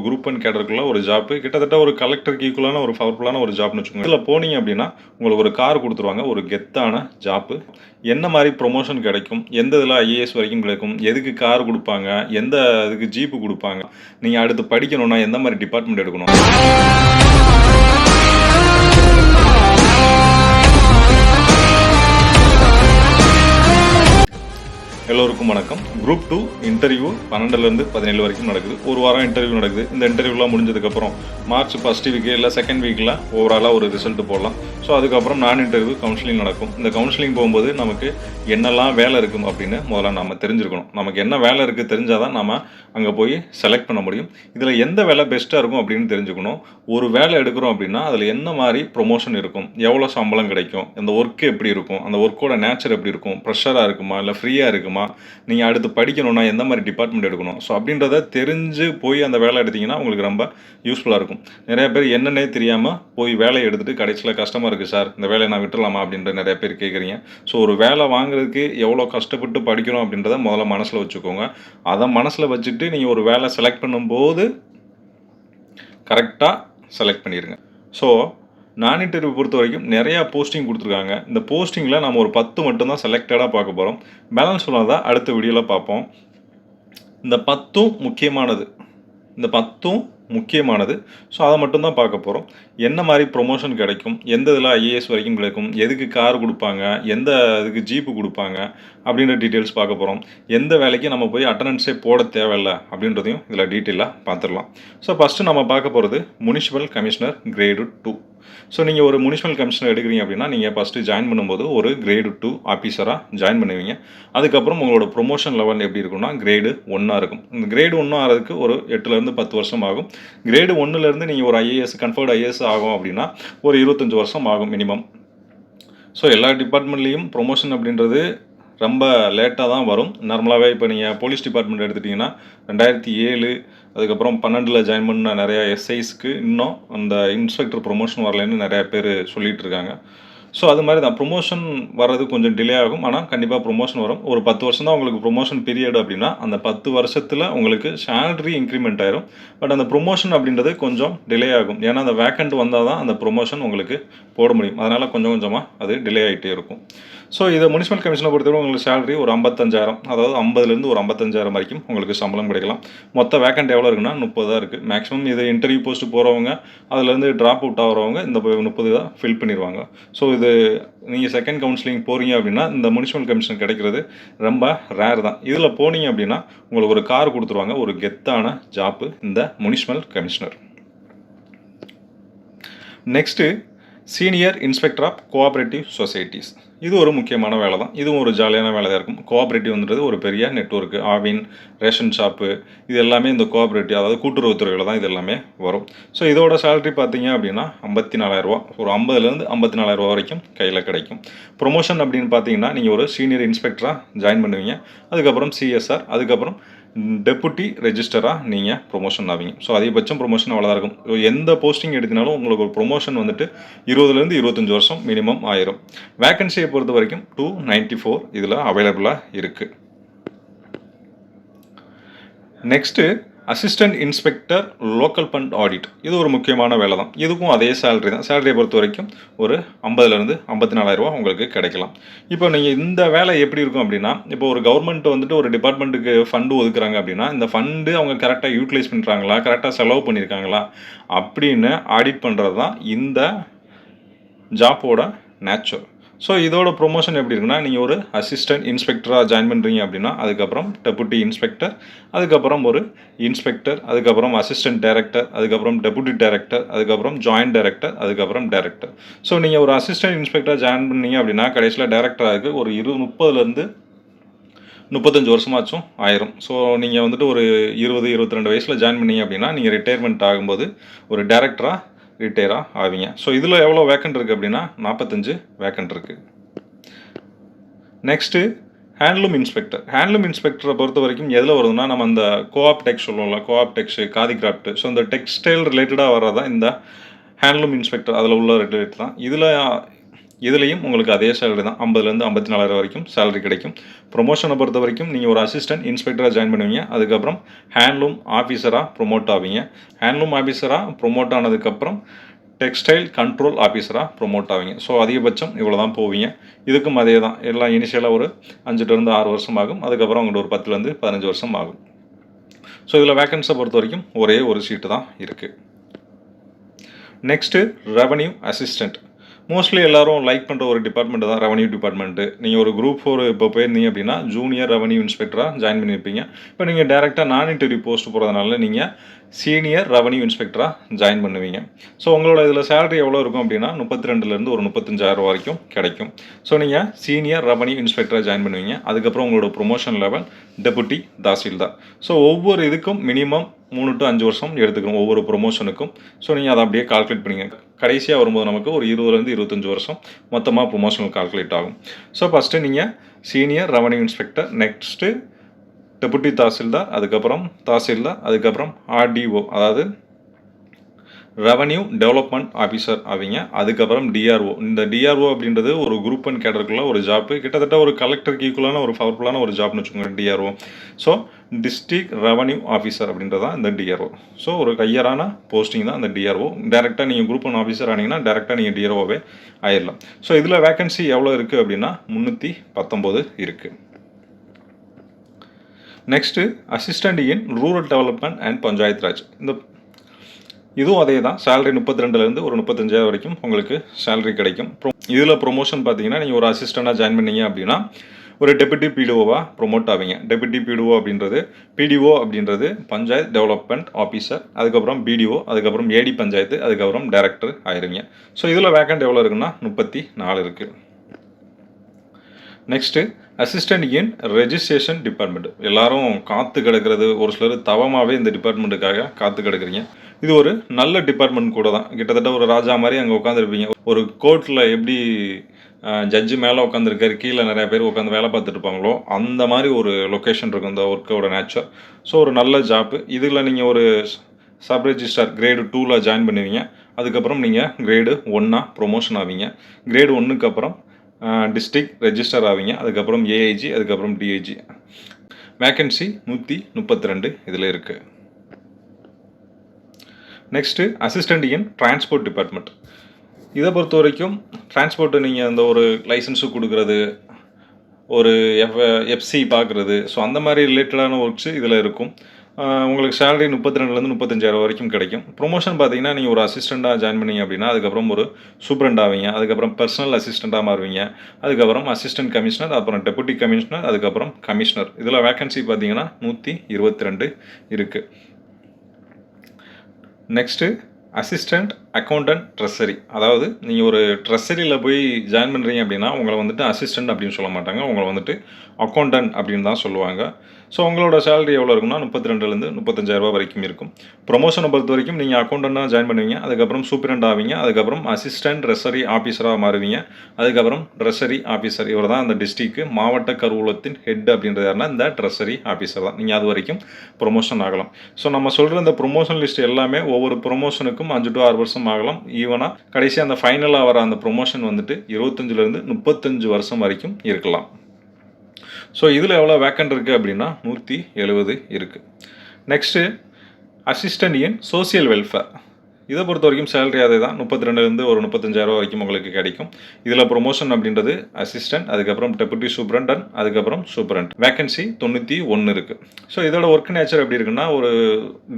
Group one கேடருக்குள்ள ஒரு job கிட்டத்தட்ட ஒரு கலெக்டருக்கு ஈக்குவலான ஒரு பவர்ஃபுல்லான ஒரு ஜாப்னு வச்சுக்கோங்க. இதில் போனீங்க அப்படின்னா உங்களுக்கு ஒரு கார் கொடுத்துருவாங்க, ஒரு கெத்தான ஜாப்பு. என்ன மாதிரி ப்ரொமோஷன் கிடைக்கும், எந்த இதில் ஐஏஎஸ் வரைக்கும் கிடைக்கும், எதுக்கு கார் கொடுப்பாங்க, எந்த இதுக்கு ஜீப்பு கொடுப்பாங்க, நீங்கள் அடுத்து படிக்கணும்னா எந்த மாதிரி டிபார்ட்மெண்ட் எடுக்கணும். எல்லோருக்கும் வணக்கம். குரூப் 2 இன்டர்வியூ 12லேருந்து 17 வரைக்கும் நடக்குது. ஒரு வாரம் இன்டர்வியூ நடக்குது. இந்த இன்டர்வியூலாம் முடிஞ்சதுக்கப்புறம் மார்ச் ஃபஸ்ட் வீக்கு இல்லை செகண்ட் வீக்கில் ஓவராலாக ஒரு ரிசல்ட் போடலாம். ஸோ அதுக்கப்புறம் நான் இன்டர்வியூ கவுன்சிலிங் நடக்கும். இந்த கவுன்சிலிங் போகும்போது நமக்கு என்னெல்லாம் வேலை இருக்கும் அப்படின்னு முதல்ல நம்ம தெரிஞ்சிருக்கணும். நமக்கு என்ன வேலை இருக்குது தெரிஞ்சால் தான் நம்ம அங்கே போய் செலக்ட் பண்ண முடியும். இதில் எந்த வேலை பெஸ்ட்டாக இருக்கும் அப்படின்னு தெரிஞ்சுக்கணும். ஒரு வேலை எடுக்கிறோம் அப்படின்னா அதில் என்ன மாதிரி ப்ரொமோஷன் இருக்கும், எவ்வளோ சம்பளம் கிடைக்கும், அந்த ஒர்க்கு எப்படி இருக்கும், அந்த ஒர்க்கோட நேச்சர் எப்படி இருக்கும், ப்ரெஷராக இருக்குமா இல்லை ஃப்ரீயாக இருக்குமா, நீங்கள் அடுத்து படிக்கணும்னா எந்த மாதிரி டிபார்ட்மெண்ட் எடுக்கணும். ஸோ அப்படின்றத தெரிஞ்சு போய் அந்த வேலை எடுத்திங்கன்னா உங்களுக்கு ரொம்ப யூஸ்ஃபுல்லாக இருக்கும். நிறைய பேர் என்னன்னே தெரியாமல் போய் வேலையை எடுத்துகிட்டு கடைசியில் கஷ்டமாக இருக்குது சார், இந்த வேலையை நான் விட்டுடலாமா அப்படின்ற நிறைய பேர் கேட்குறீங்க. ஸோ ஒரு வேலை வாங்குறதுக்கு எவ்வளோ கஷ்டப்பட்டு படிக்கிறோம் அப்படின்றத முதல்ல மனசில் வச்சுக்கோங்க. அதை மனசில் வச்சுட்டு நீங்கள் ஒரு வேலை செலக்ட் பண்ணும்போது கரெக்டாக செலக்ட் பண்ணிடுங்க. ஸோ நான் இன்டர்வியூ பொறுத்த வரைக்கும் நிறையா போஸ்டிங் கொடுத்துருக்காங்க. இந்த போஸ்டிங்கில் நம்ம ஒரு 10 மட்டும்தான் செலக்டடாக பார்க்க போகிறோம். பேலன்ஸ் சொன்னதை அடுத்த வீடியோவில் பார்ப்போம். இந்த 10ம் முக்கியமானது. ஸோ அதை மட்டும்தான் பார்க்க போகிறோம். என்ன மாதிரி ப்ரொமோஷன் கிடைக்கும், எந்த இதில் ஐஏஎஸ் வரைக்கும் கிடைக்கும், எதுக்கு கார் கொடுப்பாங்க, எந்த இதுக்கு ஜீப்பு கொடுப்பாங்க அப்படின்ற டீட்டெயில்ஸ் பார்க்க போகிறோம். எந்த வேலைக்கு நம்ம போய் அட்டண்டன்ஸே போட தேவையில்லை அப்படின்றதையும் இதில் டீட்டெயிலாக பார்த்துடலாம். ஸோ ஃபஸ்ட்டு நம்ம பார்க்க போகிறது முனிசிபல் கமிஷனர் கிரேடு 2. ஸோ நீங்கள் ஒரு முனிசிபல் கமிஷனர் எடுக்கிறீங்க அப்படின்னா நீங்கள் ஃபஸ்ட்டு ஜாயின் பண்ணும்போது ஒரு கிரேடு 2 ஆஃபீஸராக ஜாயின் பண்ணுவீங்க. அதுக்கப்புறம் உங்களோட ப்ரொமோஷன் லெவல் எப்படி இருக்குன்னா கிரேடு 1 இருக்கும். இந்த கிரேடு 1 ஆகிறதுக்கு ஒரு 8லேருந்து 10 வருஷம் ஆகும். கிரேடு 1லேருந்து நீங்கள் ஒரு ஐஏஎஸ் கன்ஃபர்ட் ஐஏஎஸ் ஆகும் அப்படின்னா ஒரு 25 வருஷம் ஆகும் மினிமம். ஸோ எல்லா டிபார்ட்மெண்ட்லேயும் ப்ரொமோஷன் அப்படின்றது ரொம்ப லேட்டாக தான் வரும். நார்மலாகவே இப்போ நீங்கள் போலீஸ் டிபார்ட்மெண்ட் எடுத்துட்டிங்கன்னா 2007 அதுக்கப்புறம் 12 ஜாயின் பண்ண நிறையா எஸ்ஐஸ்க்கு இன்னும் அந்த இன்ஸ்பெக்டர் ப்ரொமோஷன் வரலன்னு நிறையா பேர் சொல்லிகிட்டு இருக்காங்க. ஸோ அது மாதிரி தான் ப்ரொமோஷன் வர்றது கொஞ்சம் டிலே ஆகும். ஆனால் கண்டிப்பாக ப்ரொமோஷன் வரும். ஒரு 10 வருஷம் தான் உங்களுக்கு ப்ரொமோஷன் பீரியட் அப்படின்னா அந்த 10 வருஷத்தில் உங்களுக்கு சேலரி இன்க்ரிமெண்ட் ஆயிரும். பட் அந்த ப்ரொமோஷன் அப்படின்றது கொஞ்சம் டிலே ஆகும். ஏன்னா அந்த வேக்கண்ட் வந்தால் தான் அந்த ப்ரொமோஷன் உங்களுக்கு போட முடியும். அதனால் கொஞ்சம் கொஞ்சமாக அது டிலே ஆகிட்டே இருக்கும். ஸோ இதை முனிசிபல் கமிஷனை பொறுத்தவரை உங்களுக்கு சேலரி ஒரு 55,000, அதாவது 50லேருந்து ஒரு 55,000 வரைக்கும் உங்களுக்கு சம்பளம் கிடைக்கலாம். மொத்த வேக்கண்ட் எவ்வளோ இருக்குன்னா 30 தான் இருக்குது. மேக்ஸிமம் இது இன்டர்வியூ போஸ்ட்டு போகிறவங்க அதுலேருந்து ட்ராப் அவுட் ஆகிறவங்க இந்த 30 தான் ஃபில் பண்ணிடுவாங்க. ஸோ இது நீங்கள் செகண்ட் கவுன்சிலிங் போகிறீங்க அப்படின்னா இந்த முனிசிபல் கமிஷன் கிடைக்கிறது ரொம்ப ரேர் தான். இதில் போனீங்க அப்படின்னா உங்களுக்கு ஒரு கார் கொடுத்துருவாங்க, ஒரு கெத்தான ஜாப்பு இந்த municipal commissioner. Next senior inspector of cooperative societies. இது ஒரு முக்கியமான வேலை தான். இதுவும் ஒரு ஜாலியான வேலை தான் இருக்கும். கோஆப்ரேட்டிவ்ன்றது ஒரு பெரிய நெட்வொர்க்கு. ஆவின், ரேஷன் ஷாப்பு, இது எல்லாமே இந்த கோஆப்ரேட்டிவ், அதாவது கூட்டுறவுத்துறையில் தான் இது எல்லாமே வரும். ஸோ இதோட சேலரி பார்த்தீங்க அப்படின்னா 54,000, ஒரு 50லேருந்து 54,000 வரைக்கும் கையில் கிடைக்கும். ப்ரொமோஷன் அப்படின்னு பார்த்தீங்கன்னா நீங்கள் ஒரு சீனியர் இன்ஸ்பெக்டராக ஜாயின் பண்ணுவீங்க. அதுக்கப்புறம் சிஎஸ்ஆர், அதுக்கப்புறம் டெப்புட்டி ரெஜிஸ்டராக நீங்கள் ப்ரொமோஷன் ஆவீங்க. ஸோ அதிகபட்சம் ப்ரொமோஷன் அவ்வளோதான் இருக்கும். எந்த போஸ்டிங் எடுத்தினாலும் உங்களுக்கு ஒரு ப்ரொமோஷன் வந்துட்டு 20லேருந்து 25 வருஷம் மினிமம் ஆயிரும். வேக்கன்சியை பொறுத்த வரைக்கும் 294 இதில் அவைலபிளாக இருக்குது. Next assistant inspector local fund audit. இது ஒரு முக்கியமான வேலை தான். இதுக்கும் அதே சேலரி தான். சேலரியை பொறுத்த வரைக்கும் ஒரு 50லேருந்து 54,000 உங்களுக்கு கிடைக்கலாம். இப்போ நீங்கள் இந்த வேலை எப்படி இருக்கும் அப்படின்னா, இப்போ ஒரு கவர்மெண்ட் வந்துட்டு ஒரு டிபார்ட்மெண்ட்டுக்கு ஃபண்டு ஒதுக்குறாங்க அப்படின்னா இந்த ஃபண்டு அவங்க கரெக்டாக யூட்டிலைஸ் பண்ணுறாங்களா, கரெக்டாக செலவு பண்ணியிருக்காங்களா அப்படின்னு ஆடிட் பண்ணுறது தான் இந்த ஜாப்போட நேச்சர். ஸோ இதோட ப்ரொமோஷன் எப்படி இருக்குன்னா நீங்கள் ஒரு அசிஸ்டன்ட் இன்ஸ்பெக்டராக ஜாயின் பண்ணுறீங்க அப்படின்னா அதுக்கப்புறம் டெபுட்டி இன்ஸ்பெக்டர், அதுக்கப்புறம் ஒரு இன்ஸ்பெக்டர், அதுக்கப்புறம் அசிஸ்டன்ட் டைரக்டர், அதுக்கப்புறம் டெபுட்டி டைரக்டர், அதுக்கப்புறம் ஜாயின்ட் டைரக்டர், அதுக்கப்புறம் டைரக்டர். ஸோ நீங்கள் ஒரு அசிஸ்டன்ட் இன்ஸ்பெக்டராக ஜாயின் பண்ணீங்க அப்படின்னா கடைசியில் டைரக்டராக ஒரு 30லேருந்து 35 வருஷமாச்சும் ஆயிரும். ஸோ நீங்கள் வந்துட்டு ஒரு 20-22 வயசில் ஜாயின் பண்ணீங்க அப்படின்னா நீங்கள் ரிட்டையர்மெண்ட் ஆகும்போது ஒரு டைரக்டராக ரிட்டையராக ஆவீங்க. ஸோ இதில் எவ்வளோ வேக்கண்ட் இருக்குது அப்படின்னா 45 வேக்கண்ட் இருக்குது. Next handloom inspector. ஹேண்ட்லூம் இன்ஸ்பெக்டரை பொறுத்த வரைக்கும் எதில் வருதுன்னா நம்ம அந்த கோஆப்டெக்ஸ் சொல்லுவோம்ல, கோஆப்டெக்ஸு, காதி கிராஃப்ட்டு, ஸோ இந்த டெக்ஸ்டைல் ரிலேட்டடாக வர்றதான் இந்த ஹேண்ட்லூம் இன்ஸ்பெக்டர், அதில் உள்ள ரிலேட்டட் தான். இதில் இதுலேயும் உங்களுக்கு அதே சேலரி தான், 50லேருந்து 54,000 வரைக்கும் சேலரி கிடைக்கும். ப்ரொமோஷனை பொறுத்த வரைக்கும் நீங்கள் ஒரு அசிஸ்டன்ட் இன்ஸ்பெக்டராக ஜாயின் பண்ணுவீங்க. அதுக்கப்புறம் ஹேண்ட்லூம் ஆஃபீஸராக ப்ரொமோட் ஆவீங்க. ஹேண்ட்லூம் ஆஃபீஸராக ப்ரொமோட் ஆனதுக்கப்புறம் டெக்ஸ்டைல் கண்ட்ரோல் ஆஃபீஸராக ப்ரொமோட் ஆவீங்க. ஸோ அதிகபட்சம் இவ்வளோ தான் போவீங்க. இதுக்கும் அதே தான், எல்லாம் இனிஷியலாக ஒரு 5லேருந்து 6 வருஷம் ஆகும். அதுக்கப்புறம் உங்களுக்கு ஒரு 10லேருந்து 15 வருஷம் ஆகும். ஸோ இதில் வேக்கன்ஸை பொறுத்த வரைக்கும் ஒரே ஒரு சீட்டு தான் இருக்குது. Next revenue assistant. மோஸ்ட்லி எல்லாரும் லைக் பண்ணுற ஒரு டிபார்ட்மெண்ட் தான் ரெவன்யூ டிபார்ட்மெண்ட்டு. நீங்கள் ஒரு குரூப் 4 இப்போ போயிருந்தீங்க அப்படின்னா ஜூனியர் ரெவன்யூ இன்ஸ்பெக்டராக ஜாயின் பண்ணியிருப்பீங்க. இப்போ நீங்கள் டேரெக்டாக நான் இன்டர்வியூ போஸ்ட் போகிறதுனால நீங்கள் சீனியர் ரெவன்யூ இன்ஸ்பெக்டராக ஜாயின் பண்ணுவீங்க. ஸோ உங்களோட இதில் சேலரி எவ்வளோ இருக்கும் அப்படின்னா 32லேருந்து ஒரு 35,000 வரைக்கும் கிடைக்கும். ஸோ நீங்கள் சீனியர் ரெவன்யூ இன்ஸ்பெக்டராக ஜாயின் பண்ணுவீங்க. அதுக்கப்புறம் உங்களோட promotion level deputy tahsildar. So ஒவ்வொரு இதுக்கும் மினிமம் 3 to 5 வருஷம் எடுத்துக்கணும் ஒவ்வொரு ப்ரொமோஷனுக்கும். ஸோ நீங்கள் அதை அப்படியே கால்குலேட் பண்ணிங்க. கடைசியாக வரும்போது நமக்கு ஒரு 20லேருந்து 25 வருஷம் மொத்தமாக ப்ரொமோஷனல் கால்குலேட் ஆகும். ஸோ ஃபஸ்ட்டு நீங்கள் senior revenue inspector, next deputy tahsildar, அதுக்கப்புறம் தாசில்தார், அதுக்கப்புறம் ஆர்டிஓ அதாவது ரெவன்யூ டெவலப்மெண்ட் ஆஃபீஸர் ஆவீங்க. அதுக்கப்புறம் டிஆர்ஓ. இந்த டிஆர்ஓ அப்படின்றது ஒரு குரூப் அண்ட் கேடருக்குள்ள ஒரு ஜாப்பு, கிட்டத்தட்ட ஒரு கலெக்டருக்கு ஈக்குவலான ஒரு பவர்ஃபுல்லான ஒரு ஜாப்னு வச்சுக்கோங்க DRO. So district revenue officer அப்படின்றது தான் இந்த டிஆர்ஓ. ஸோ ஒரு கையரான போஸ்டிங் தான் இந்த டிஆர்ஓ. டேரெக்டாக நீங்கள் குரூப் ஒன் ஆஃபீஸர் ஆனீங்கன்னா டேரெக்டாக நீங்கள் டிஆர்ஓவே ஆயிடலாம். ஸோ இதில் வேகன்சி எவ்வளோ இருக்குது அப்படின்னா 319 இருக்குது. Next assistant in rural development and panchayat Raj. இதுவும் அதே தான், சேலரி 32லேருந்து ஒரு 35,000 வரைக்கும் உங்களுக்கு சேலரி கிடைக்கும். இதில் ப்ரொமோஷன் பார்த்தீங்கன்னா நீங்கள் ஒரு அசிஸ்டண்ட்டாக ஜாயின் பண்ணீங்க அப்படின்னா ஒரு டெபுட்டி பிடிஓவாக ப்ரொமோட் ஆவீங்க. டெபுட்டி பிடிஓ அப்படின்றது பிடிஓ அப்படின்றது பஞ்சாயத்து டெவலப்மெண்ட் ஆஃபீஸர், அதுக்கப்புறம் பிடிஓ, அதுக்கப்புறம் ஏடி பஞ்சாயத்து, அதுக்கப்புறம் டைரக்டர் ஆயிருங்க. ஸோ இதில் வேக்கண்ட் எவ்வளோ இருக்குன்னா 34 இருக்குது. நெக்ஸ்ட்டு அசிஸ்டண்ட் இன் ரெஜிஸ்ட்ரேஷன் டிபார்ட்மெண்ட். எல்லாரும் காத்து கிடக்கிறது, ஒரு சிலர் தவமாகவே இந்த டிபார்ட்மெண்ட்டுக்காக காத்து கிடக்குறீங்க. இது ஒரு நல்ல டிபார்ட்மெண்ட் கூட தான். கிட்டத்தட்ட ஒரு ராஜா மாதிரி அங்கே உட்காந்துருப்பீங்க. ஒரு கோர்ட்டில் எப்படி ஜட்ஜு மேலே உட்காந்துருக்காரு, கீழே நிறையா பேர் உட்காந்து வேலை பார்த்துட்டு இருப்பாங்களோ அந்த மாதிரி ஒரு லொக்கேஷன் இருக்கும் இந்த ஒர்க்கோட நேச்சர். ஸோ ஒரு நல்ல ஜாப்பு. இதில் நீங்கள் ஒரு சப் ரெஜிஸ்டார் கிரேடு 2ல் ஜாயின் பண்ணுவீங்க. அதுக்கப்புறம் நீங்கள் கிரேடு 1 ப்ரொமோஷன் ஆவீங்க. கிரேடு 1க்கு அப்புறம் டிஸ்ட்ரிக்ட் ரெஜிஸ்டர் ஆவீங்க. அதுக்கப்புறம் ஏஐஜி, அதுக்கப்புறம் டிஐஜி. வேக்கன்சி 132 இதில் இருக்குது. நெக்ஸ்ட்டு அசிஸ்டண்ட் இன் டிரான்ஸ்போர்ட் டிபார்ட்மெண்ட். இதை பொறுத்த வரைக்கும் டிரான்ஸ்போர்ட்டு நீங்கள் அந்த ஒரு லைசன்ஸு கொடுக்குறது, ஒரு எஃப்சி பார்க்குறது, ஸோ அந்த மாதிரி ரிலேட்டடான ஒர்க்ஸு இதில் இருக்கும். உங்களுக்கு சேலரி 32லேருந்து 35,000 வரைக்கும் கிடைக்கும். ப்ரொமோஷன் பார்த்தீங்கன்னா நீங்கள் ஒரு அசிஸ்டண்ட்டாக ஜாயின் பண்ணீங்க அப்படின்னா அதுக்கப்புறம் ஒரு சூப்பரண்ட் ஆவீங்க. அதுக்கப்புறம் பர்சனல் அசிஸ்டண்ட்டாக மாறுவீங்க. அதுக்கப்புறம் அசிஸ்டன்ட் கமிஷனர், அப்புறம் டெபுட்டி கமிஷனர், அதுக்கப்புறம் கமிஷனர். இதில் வேக்கன்சி பார்த்தீங்கன்னா 122 இருக்குது. Next assistant accountant treasury. அதாவது நீங்கள் ஒரு ட்ரெஸரியில் போய் ஜாயின் பண்ணுறீங்க அப்படின்னா உங்களை வந்துட்டு அசிஸ்டண்ட் அப்படின்னு சொல்ல மாட்டாங்க, உங்களை வந்துட்டு அக்கௌண்டன்ட் அப்படின்னு தான் சொல்லுவாங்க. ஸோ உங்களோட சேலரி எவ்வளோ இருக்குன்னா 32லேருந்து 35,000 வரைக்கும் இருக்கும். ப்ரொமோஷனை பொறுத்த வரைக்கும் நீங்கள் அக்கௌண்டண்ட்டாக ஜாயின் பண்ணுவீங்க. அதுக்கப்புறம் சூப்பரண்ட் ஆவீங்க. அதுக்கப்புறம் அசிஸ்டன்ட் ட்ரெஸரி ஆஃபீஸராக மாறுவீங்க. அதுக்கப்புறம் ட்ரெஸரி ஆஃபீஸர். இவர் தான் அந்த டிஸ்ட்ரிக்ட் மாவட்ட கருவூலத்தின் ஹெட் அப்படின்றது யாருன்னா இந்த ட்ரெஸரி ஆஃபீஸர் தான். நீங்கள் அது வரைக்கும் ப்ரொமோஷன் ஆகலாம். ஸோ நம்ம சொல்கிற இந்த ப்ரொமோஷன் லிஸ்ட் எல்லாமே ஒவ்வொரு ப்ரொமோஷனுக்கும் 5 to 6 வருஷம் ஆகலாம். ஈவனாக கடைசியாக அந்த ஃபைனலாக வர அந்த ப்ரொமோஷன் வந்துட்டு 25லேருந்து 35 வருஷம் வரைக்கும் இருக்கலாம். ஸோ இதில் எவ்வளோ வேக்கண்ட் இருக்குது அப்படின்னா 170 இருக்குது. நெக்ஸ்ட்டு அசிஸ்டண்ட் இன் சோசியல் வெல்ஃபேர். இதை பொறுத்த வரைக்கும் சேலரி அதே தான், 32லேருந்து ஒரு 35,000 வரைக்கும் உங்களுக்கு கிடைக்கும். இதில் ப்ரொமோஷன் அப்படின்றது அசிஸ்டன்ட், அதுக்கப்புறம் டெபுட்டி சூப்பரண்டன், அதுக்கப்புறம் சூப்பரண்ட். வேக்கன்சி 91 இருக்குது. ஸோ இதோட ஒர்க் நேச்சர் எப்படி இருக்குன்னா ஒரு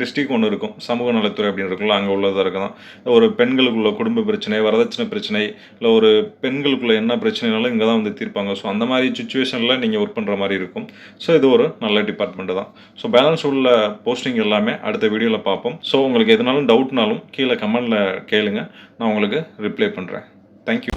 டிஸ்ட்ரிக்ட் ஒன்று இருக்கும், சமூக நலத்துறை அப்படின்னு இருக்குல்ல, அங்கே உள்ளதாக இருக்கும். ஒரு பெண்களுக்குள்ள குடும்ப பிரச்சனை, வரதட்சணை பிரச்சனை, இல்லை ஒரு பெண்களுக்குள்ள என்ன பிரச்சனைனாலும் இங்கே தான் வந்து தீர்ப்பாங்க. ஸோ அந்த மாதிரி சுச்சுவேஷனில் நீங்கள் ஒர்க் பண்ணுற மாதிரி இருக்கும். ஸோ இது ஒரு நல்ல டிபார்ட்மெண்ட்டு தான். ஸோ பேலன்ஸ் உள்ள போஸ்டிங் எல்லாமே அடுத்த வீடியோவில் பார்ப்போம். ஸோ உங்களுக்கு எதுனாலும் டவுட்னாலும் கீழே கமெண்டில் கேளுங்க, நான் உங்களுக்கு ரிப்ளை பண்ணுறேன். தேங்க்யூ.